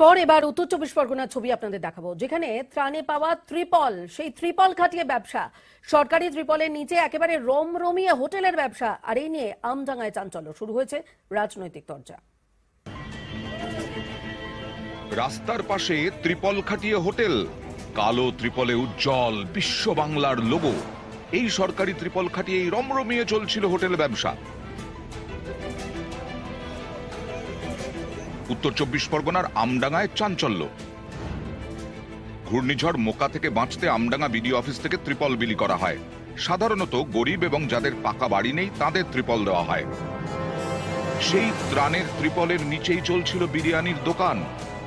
পর এবার উত্তর চব্বিশ পরগনার ছবি আপনাদের দেখাবো, যেখানে ত্রাণে পাওয়া ত্রিপল, সেই ত্রিপল খাটিয়ে ব্যবসা। সরকারি ত্রিপলের নিচে একেবারে রমরমিয়ে হোটেলের ব্যবসা, আর এই নিয়ে আমডাঙ্গায় চাঞ্চল্য, শুরু হয়েছে রাজনৈতিক চর্চা। রাস্তার পাশে ত্রিপল খাটিয়ে হোটেল, কালো ত্রিপলে উজ্জ্বল বিশ্ব বাংলার লোগো। এই সরকারি ত্রিপল খাটিয়েই রমরমিয়ে চলছিল হোটেল ব্যবসা। উত্তর চব্বিশ পরগনার আমডাঙ্গায় চাঞ্চল্য। ঘূর্ণিঝড় মোকা থেকে বাঁচতে আমডাঙ্গা বিডিও অফিস থেকে ত্রিপল বিলি করা হয়। সাধারণত গরিব এবং যাদের পাকা বাড়ি নেই তাদের ত্রিপল দেওয়া হয়। সেই ত্রাণের ত্রিপলের নিচেই চলছিল বিরিয়ানির দোকান।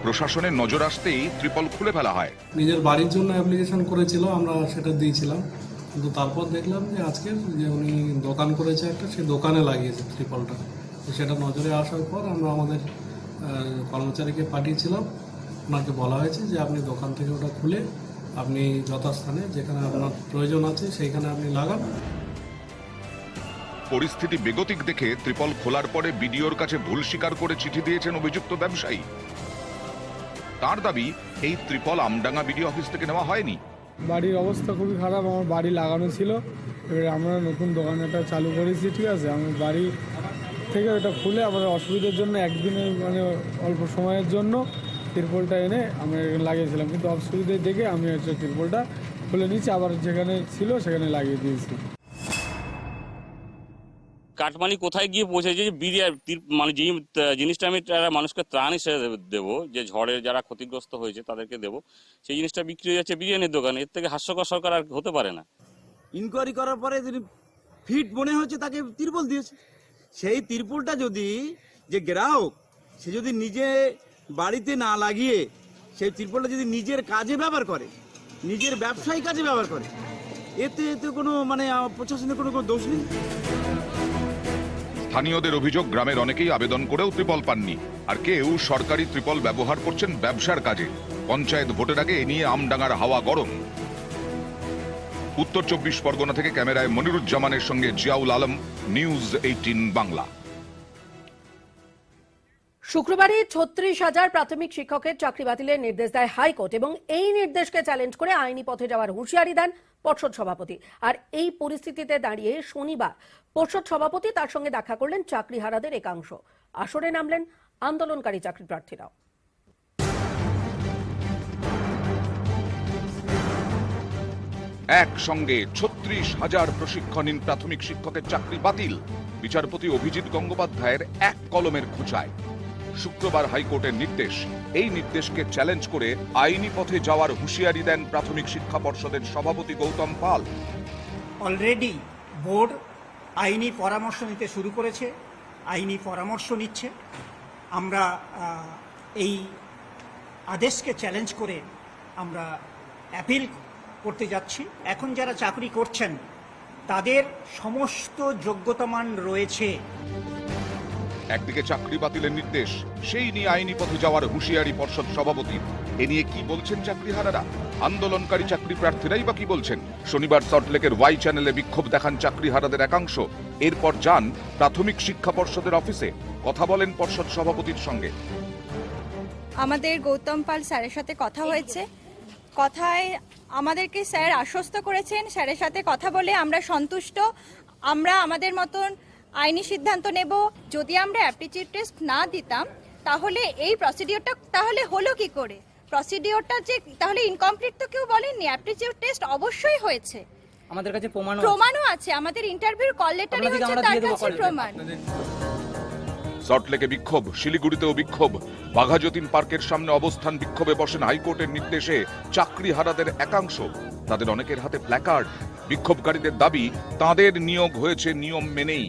প্রশাসনের নজর আসতেই ত্রিপল খুলে ফেলা হয়। নিজের বাড়ির জন্য অ্যাপ্লিকেশন করেছিল, আমরা সেটা দিয়েছিলাম, কিন্তু তারপর দেখলাম যে আজকে যে উনি দোকান করেছে একটা, সেই দোকানে লাগিয়েছে ত্রিপলটা। সেটা নজরে আসার পর আমরা আমাদের কর্মচারীকে পাঠিয়েছিলাম, ওনাকে বলা হয়েছে যে আপনি দোকান থেকে ওটা খুলে আপনি যথাস্থানে যেখানে আপনার প্রয়োজন আছে সেইখানে আপনি লাগান। পরিস্থিতি বেগতিক দেখে ত্রিপল খোলার পরে বিডিওর কাছে ভুল স্বীকার করে চিঠি দিয়েছেন অভিযুক্ত ব্যবসায়ী। তার দাবি, এই ত্রিপল আমডাঙ্গা বিডিও অফিস থেকে নেওয়া হয়নি। বাড়ির অবস্থা খুবই খারাপ, আমার বাড়ি লাগানো ছিল, এবারে আমরা নতুন দোকান একটা চালু করেছি, ঠিক আছে। আমি বাড়ি থেকে ওটা খুলে আমাদের অসুবিধার জন্য একদিনের অল্প সময়ের জন্য ত্রিপলটা এনে আমি লাগিয়েছিলাম, কিন্তু অসুবিধা দেখে আমি হচ্ছে ত্রিপলটা খুলে নিচ্ছি, আবার যেখানে ছিল সেখানে লাগিয়ে দিয়েছি। কাটমানি কোথায় গিয়ে পৌঁছেছে, মানে যে জিনিসটা আমি মানুষকে ত্রাণ হিসেবে দেবো, যে ঝড়ে যারা ক্ষতিগ্রস্ত হয়েছে তাদেরকে দেবো, সেই জিনিসটা বিক্রি হয়ে যাচ্ছে বিরিয়ানির দোকানে। এর থেকে হাস্যকর সরকার আর হতে পারে না। ইনকোয়ারি করার পরে যদি ফিট মনে হচ্ছে তাকে তিরপল দিয়েছে। সেই তিরপলটা যদি যে গ্রাহক সে যদি নিজে বাড়িতে না লাগিয়ে সেই তিরপলটা যদি নিজের কাজে ব্যবহার করে, নিজের ব্যবসায়ী কাজে ব্যবহার করে, এতে কোনো প্রশাসনের কোনো দোষ নেই। স্থানীয়দের অভিযোগ, গ্রামের অনেকেই আবেদন করেও ত্রিপল পাননি, আর কেউ সরকারি ত্রিপল ব্যবহার করছেন ব্যবসার কাজে। পঞ্চায়েত ভোটের আগে এ নিয়ে আমডাঙ্গার হাওয়া গরম। উত্তর চব্বিশ পরগনা থেকে ক্যামেরায় মনিরুজ্জামানের সঙ্গে জিয়াউল আলম, নিউজ 18 বাংলা। শুক্রবারই 36,000 প্রাথমিক শিক্ষকের চাকরি বাতিলের নির্দেশ দেয় হাইকোর্ট, এবং এই নির্দেশকে চ্যালেঞ্জ করে আইনি পথে যাওয়ার হুঁশিয়ারি দেন পর্ষদ সভাপতি। আর এই পরিস্থিতিতে দাঁড়িয়ে শনিবার পর্ষদ সভাপতি তার সঙ্গে দেখা করলেন চাকরিহারাদের একাংশ। আসরে নামলেন আন্দোলনকারী চাকরি প্রার্থীরাও। একসঙ্গে 36,000 প্রশিক্ষণহীন প্রাথমিক শিক্ষকের চাকরি বাতিল। বিচারপতি অভিজিৎ গঙ্গোপাধ্যায়ের এক কলমের খোঁচায় শুক্রবার হাইকোর্টের নির্দেশ। এই নির্দেশকে চ্যালেঞ্জ করে আইনি পথে যাওয়ার হুঁশিয়ারি দেন প্রাথমিক শিক্ষা পর্ষদের সভাপতি গৌতম পাল। অলরেডি বোর্ড আইনি পরামর্শ নিতে শুরু করেছে, আইনি পরামর্শ নিচ্ছে। আমরা এই আদেশকে চ্যালেঞ্জ করে আমরা অ্যাপিল করতে যাচ্ছি। এখন যারা চাকরি করছেন তাদের সমস্ত যোগ্যতামান রয়েছে। একদিকে চাকরি বাতিলের নির্দেশ, সেই নিয়ে আইনি পথে যাওয়ার হুঁশিয়ারি পর্ষদ সভাপতির। এ নিয়ে কি বলছেন চাকরিহারারা? আন্দোলনকারী চাকরি প্রার্থীরাই বা কি বলছেন? শনিবার সল্টলেকের ওয়াই চ্যানেলে বিক্ষোভ দেখান চাকরিহারাদের একাংশ। এরপর যান প্রাথমিক শিক্ষা পর্ষদের অফিসে, কথা বলেন পর্ষদ সভাপতির সঙ্গে। আমাদের গৌতম পাল স্যারের সাথে কথা হয়েছে, কথায় আমাদেরকে স্যার আশ্বস্ত করেছেন, স্যারের সাথে কথা বলে আমরা সন্তুষ্ট। আমরা আমাদের মতন আইনি সিদ্ধান্ত নেব। যদি আমরা অ্যাপটিটিউড টেস্ট না দিতাম তাহলে এই প্রসিডিওরটা তাহলে হলো কি করে? প্রসিডিওরটা যে তাহলে ইনকমপ্লিট তো কেউ বলেননি, অ্যাপটিটিউড টেস্ট অবশ্যই হয়েছে, আমাদের কাছে প্রমাণও আছে, আমাদের ইন্টারভিউর কল লেটারই হচ্ছে তার কাছে প্রমাণ। সল্টলেকে বিক্ষোভ, শিলিগুড়িতেও বিক্ষোভ। বাঘাযতীন পার্কের সামনে অবস্থান বিক্ষোভে বসেন হাইকোর্টের নির্দেশে চাকরিহারাদের একাংশ। তাদের অনেকের হাতে প্ল্যাকার্ড। বিক্ষোভকারীদের দাবি, তাদের নিয়োগ হয়েছে নিয়ম মেনেই।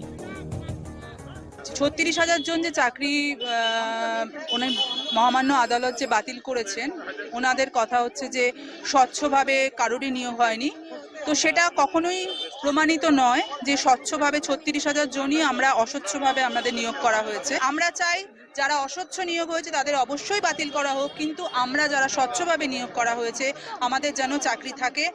36,000 জন যে চাকরি মহামান্য আদালত যে বাতিল করেছেন, ওনাদের কথা হচ্ছে যে স্বচ্ছভাবে কারোরই নিয়োগ হয়নি। তো সেটা কখনোই প্রমাণিত নয় যে স্বচ্ছভাবে 36,000 জনই আমরা অস্বচ্ছভাবে আমাদের নিয়োগ করা হয়েছে। আমরা চাই যারা অস্বচ্ছ নিয়োগ হয়েছে তাদের অবশ্যই বাতিল করা হোক, কিন্তু আমরা যারা স্বচ্ছভাবে নিয়োগ করা হয়েছে আমাদের যেন চাকরি থাকে।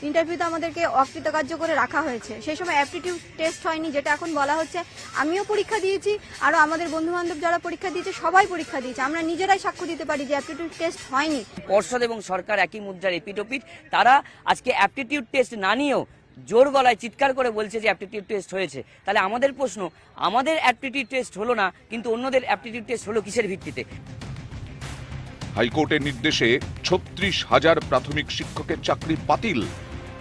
ইন্টারভিউতে আমাদেরকে অকৃতকার্য করে রাখা হয়েছে। সেই সময় অ্যাপটিটিউড টেস্ট হয়নি, যেটা এখন বলা হচ্ছে। আমিও পরীক্ষা দিয়েছি, আরও আমাদের বন্ধুবান্ধব যারা পরীক্ষা দিয়েছে সবাই পরীক্ষা দিয়েছে। আমরা নিজেরাই সাক্ষ্য দিতে পারি যে অ্যাপটিটিউড টেস্ট হয়নি। পর্ষদ এবং সরকার একই মুদ্রার এপিটোপিট। তারা আজকে অ্যাপটিটিউড টেস্ট না নিয়েও জোর গলায় চিৎকার করে বলছে যে অ্যাপটিটিউড টেস্ট হয়েছে। তাহলে আমাদের প্রশ্ন, আমাদের অ্যাপটিটিউড টেস্ট হলো না, কিন্তু অন্যদের অ্যাপটিটিউড টেস্ট হলো কিসের ভিত্তিতে? হাইকোর্টের নির্দেশে 36,000 প্রাথমিক শিক্ষকের চাকরি বাতিল।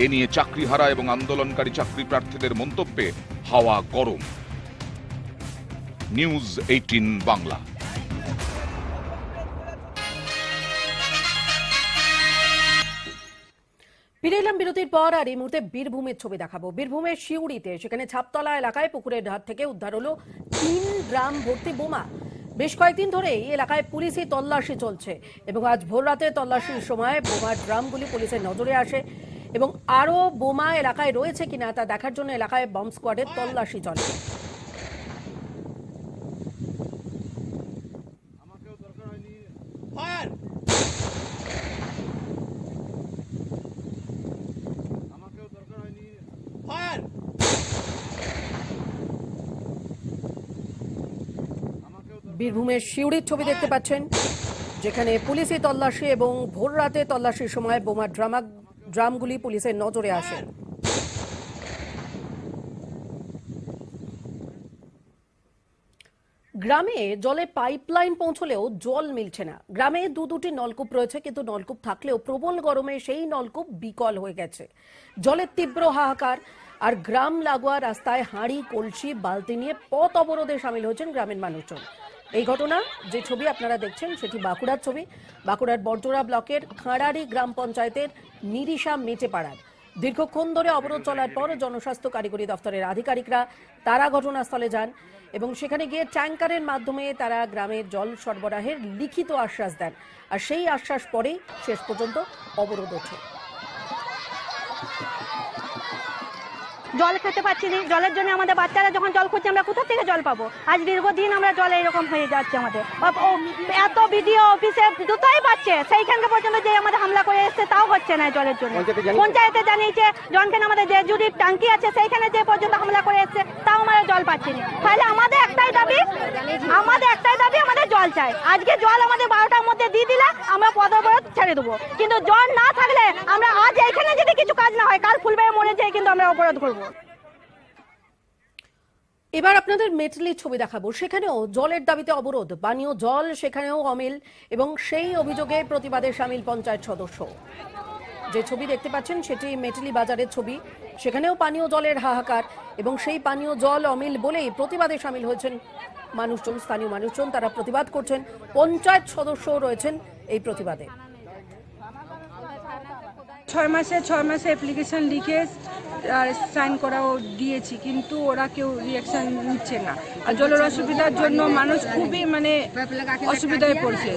এ নিয়ে চাকরিহারা এবং আন্দোলনকারী চাকরি প্রার্থীদের মন্তব্যে হাওয়া গরম। নিউজ 18 বাংলা। ফিরে এলাম বিরতির পর, আর এই মুহূর্তে বীরভূমের ছবি দেখাবো। বীরভূমের শিউড়িতে সেখানে ছাপতলা এলাকায় পুকুরের ধার থেকে উদ্ধার হলো 3 গ্রাম ভর্তি বোমা। বেশ কয়েকদিন ধরে এই এলাকায় পুলিশি তল্লাশি চলছে এবং আজ ভোররাতে তল্লাশির সময় বোমার ড্রামগুলি পুলিশের নজরে আসে এবং আরও বোমা এলাকায় রয়েছে কিনা তা দেখার জন্য এলাকায় বম্ব স্কোয়াডের তল্লাশি চলে। বীরভূমের শিউড়ির ছবি দেখতে পাচ্ছেন, যেখানে পুলিশি তল্লাশি এবং ভোর রাতে তল্লাশির সময় বোমার ড্রামগুলি পুলিশের নজরে আসে। গ্রামে জলে পাইপলাইন পৌঁছলেও জল মিলছে না। গ্রামে দুটি নলকূপ রয়েছে, কিন্তু নলকূপ থাকলেও প্রবল গরমে সেই নলকূপ বিকল হয়ে গেছে। জলের তীব্র হাহাকার, আর গ্রাম লাগোয়া রাস্তায় হাঁড়ি, কলসি, বালতি নিয়ে পথ অবরোধে সামিল হয়েছেন গ্রামের মানুষজন। এই ঘটনা, যে ছবি আপনারা দেখছেন, সেটি বাঁকুড়ার ছবি। বাঁকুড়ার বড়জোড়া ব্লকের খাঁড়ারি গ্রাম পঞ্চায়েতের নিরিশা মেটেপাড়ার দীর্ঘক্ষণ ধরে অবরোধ চলার পর জনস্বাস্থ্য কারিগরি দপ্তরের আধিকারিকরা তারা ঘটনাস্থলে যান এবং সেখানে গিয়ে ট্যাঙ্কারের মাধ্যমে তারা গ্রামের জল সরবরাহের লিখিত আশ্বাস দেন। আর সেই আশ্বাস পরেই শেষ পর্যন্ত অবরোধ ওঠে। জল খেতে পাচ্ছি না, জলের জন্য আমাদের বাচ্চারা যখন জল খুঁজছে আমরা কোথা থেকে জল পাবো? আজ দীর্ঘদিন আমরা জল এরকম হয়ে যাচ্ছে আমাদের। এত বিডিও অফিসে দুটোই পাচ্ছে, সেইখানকে পর্যন্ত যে আমাদের হামলা করে এসছে তাও হচ্ছে না জলের জন্য। পঞ্চায়েতে জানিয়েছে, জনখানে আমাদের যে জুড়ি ট্যাঙ্কি আছে সেইখানে যে পর্যন্ত হামলা করে এসছে তাও আমরা জল পাচ্ছি না। তাহলে আমাদের একটাই দাবি, আমাদের জল চাই। আজকে জল আমাদের 12টার মধ্যে দিয়ে দিলে আমরা পথ অবরোধ ছেড়ে দেবো, কিন্তু জল না থাকলে আমরা আজ এখানে যদি কিছু কাজ না হয় কাল ফুলবাড়ি মরে যায় কিন্তু আমরা অবরোধ করবো। এবার আপনাদের মেটলির ছবি দেখাবো। সেখানেও জলের দাবিতে অবরোধ, পানীয় জল সেখানেও অমিল এবং সেই অভিযোগে প্রতিবাদে সামিল পঞ্চায়েত সদস্য। যে ছবি দেখতে পাচ্ছেন সেটি মেটলি বাজারের ছবি। সেখানেও পানীয় জলের হাহাকার এবং সেই পানীয় জল অমিল বলেই প্রতিবাদে সামিল হয়েছেন মানুষজন, স্থানীয় মানুষজন। তারা প্রতিবাদ করছেন, পঞ্চায়েত সদস্যও রয়েছেন এই প্রতিবাদে। 6 মাসে অ্যাপ্লিকেশন লিখে আর সাইন করাও দিয়েছি, কিন্তু ওরা কেউ রিঅ্যাকশন নিচ্ছে না। আর জলের অসুবিধার জন্য মানুষ খুবই অসুবিধায় পড়ছে।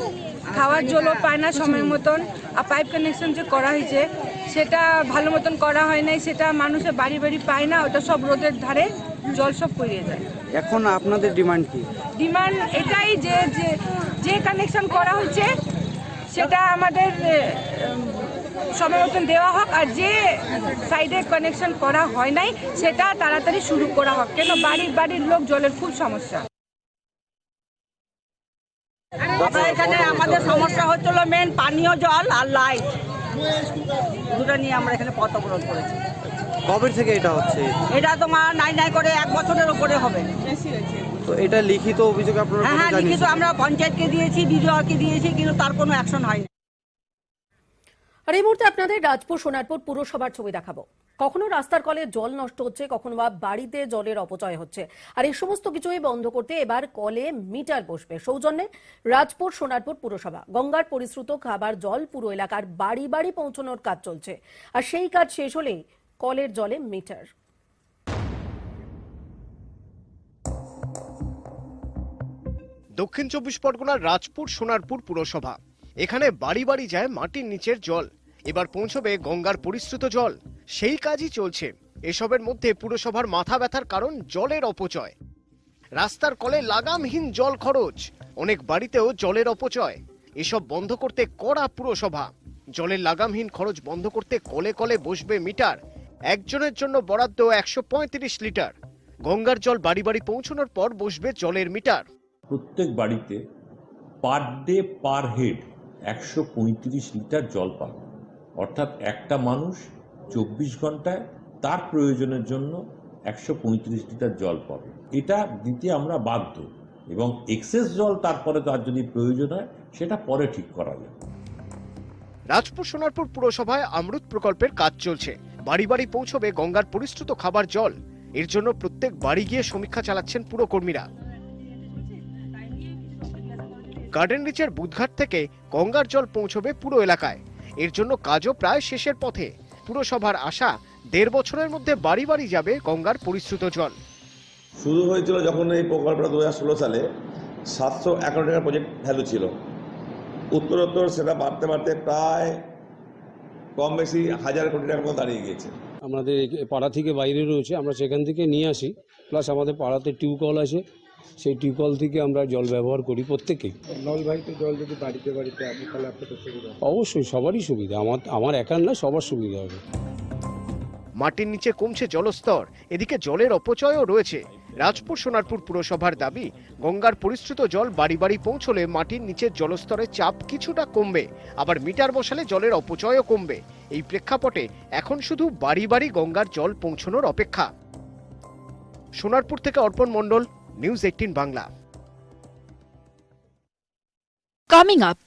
খাওয়ার জলও পায় না সময় মতন। আর পাইপ কানেকশন যে করা হয়েছে সেটা ভালো মতন করা হয় নাই, সেটা মানুষের বাড়ি বাড়ি পায় না। ওটা সব রোদের ধারে জল সব পড়িয়ে যায়। এখন আপনাদের ডিমান্ড কি? ডিমান্ড এটাই যে কানেকশন করা হয়েছে সেটা আমাদের সময় মতন দেওয়া হোক, আর যে সাইডে কানেকশন করা হয় নাই সেটা তাড়াতাড়ি শুরু করা হোক। কেন বাড়ির লোক জলের খুব সমস্যা। এখানে আমাদের সমস্যা হচ্ছিল মেন পানীয় জল আর লাইট, দুটো নিয়ে আমরা এখানে পথ অবরোধ করেছি। কবে থেকে এটা হচ্ছে? এটা তোমার নাই করে 1 বছরের উপরে হবে। তো এটা লিখিত অভিযোগ আপনারা? হ্যাঁ, লিখিত আমরা পঞ্চায়েতকে দিয়েছি, বিডিওকে দিয়েছি, কিন্তু তার কোনো অ্যাকশন হয়নি। আর এই মুহূর্তে আপনাদের রাজপুর সোনারপুর পুরসভার ছবি দেখাবো। কখনো রাস্তার কলে জল নষ্ট হচ্ছে, কখনো বা বাড়িতে জলের অপচয় হচ্ছে। আর এই সমস্ত কিছুই বন্ধ করতে এবার কলে মিটার বসবে। সৌজন্যে রাজপুর সোনারপুর পুরসভা। গঙ্গার পরিশ্রুত খাবার জল পুরো এলাকার বাড়ি বাড়ি পৌঁছানোর কাজ চলছে, আর সেই কাজ শেষ হলেই কলের জলে মিটার। দক্ষিণ 24 পরগনার রাজপুর সোনারপুর পুরসভা। এখানে বাড়ি বাড়ি যায় মাটির নিচের জল, এবার পৌঁছবে গঙ্গার পরিশ্রুত জল। সেই কাজই চলছে। এসবের মধ্যে পুরসভার মাথা ব্যথার কারণ জলের অপচয়। রাস্তার কলে লাগামহীন জল খরচ, অনেক বাড়িতেও জলের অপচয়। এসব বন্ধ করতে কড়া পুরসভা। জলের লাগামহীন খরচ বন্ধ করতে কলে কলে বসবে মিটার। একজনের জন্য বরাদ্দ 135 লিটার। গঙ্গার জল বাড়ি বাড়ি পৌঁছানোর পর বসবে জলের মিটার। প্রত্যেক বাড়িতে per day per head 135 litre জল পাবে, অর্থাৎ একটা মানুষ 24 ঘন্টায় তার প্রয়োজনের জন্য 135 লিটার জল পাবে। এটা দিতে আমরা বাধ্য, এবং এক্সেস জল তারপরে তার যদি প্রয়োজন হয় সেটা পরে ঠিক করা যাবে। রাজপুর সোনারপুর পুরসভায় অমৃত প্রকল্পের কাজ চলছে। বাড়ি বাড়ি পৌঁছবে গঙ্গার পরিশ্রুত খাবার জল। এর জন্য প্রত্যেক বাড়ি গিয়ে সমীক্ষা চালাচ্ছেন পুরকর্মীরা। গার্ডেন রিচের বুধঘাট থেকে গঙ্গার জল পৌঁছবে পুরো এলাকায়। এর জন্য কাজও প্রায় শেষের পথে। পুরসভার আশা 1.5 বছরের মধ্যে বাড়ি বাড়ি যাবে গঙ্গার পরিশ্রুত জল। শুরু হয়েছিল যখন এই প্রকল্পটা 2016 সালে 711 টাকার প্রজেক্ট ভ্যালু ছিল। উত্তরোত্তর সেটা বাড়তে বাড়তে প্রায় কম বেশি 1000 কোটি টাকার মতো দাঁড়িয়ে গিয়েছে। আমাদের পাড়া থেকে বাইরে রয়েছে, আমরা সেখান থেকে নিয়ে আসি। প্লাস আমাদের পাড়াতে টিউবকল আছে, সেই টিউবকল থেকে আমরা জল ব্যবহার করি প্রত্যেকেই। নলবাহিত জল যদি বাড়িতে বাড়িতে আসে তাহলে আপনাদের সুবিধা? অবশ্যই সবারই সুবিধা, আমার একার না, সবার সুবিধা হবে। মাটির নিচে কমছে জলস্তর, এদিকে জলের অপচয়ও রয়েছে। রাজপুর সোনারপুর পুরসভার দাবি, গঙ্গার পরিশ্রুত জল বাড়ি বাড়ি পৌঁছলে মাটির নিচের জলস্তরের চাপ কিছুটা কমবে, আবার মিটার বসালে জলের অপচয়ও কমবে। এই প্রেক্ষাপটে এখন শুধু বাড়ি বাড়ি গঙ্গার জল পৌঁছানোর অপেক্ষা। সোনারপুর থেকে অর্পণ মণ্ডল, নিউজ 18 বাংলা। Coming up,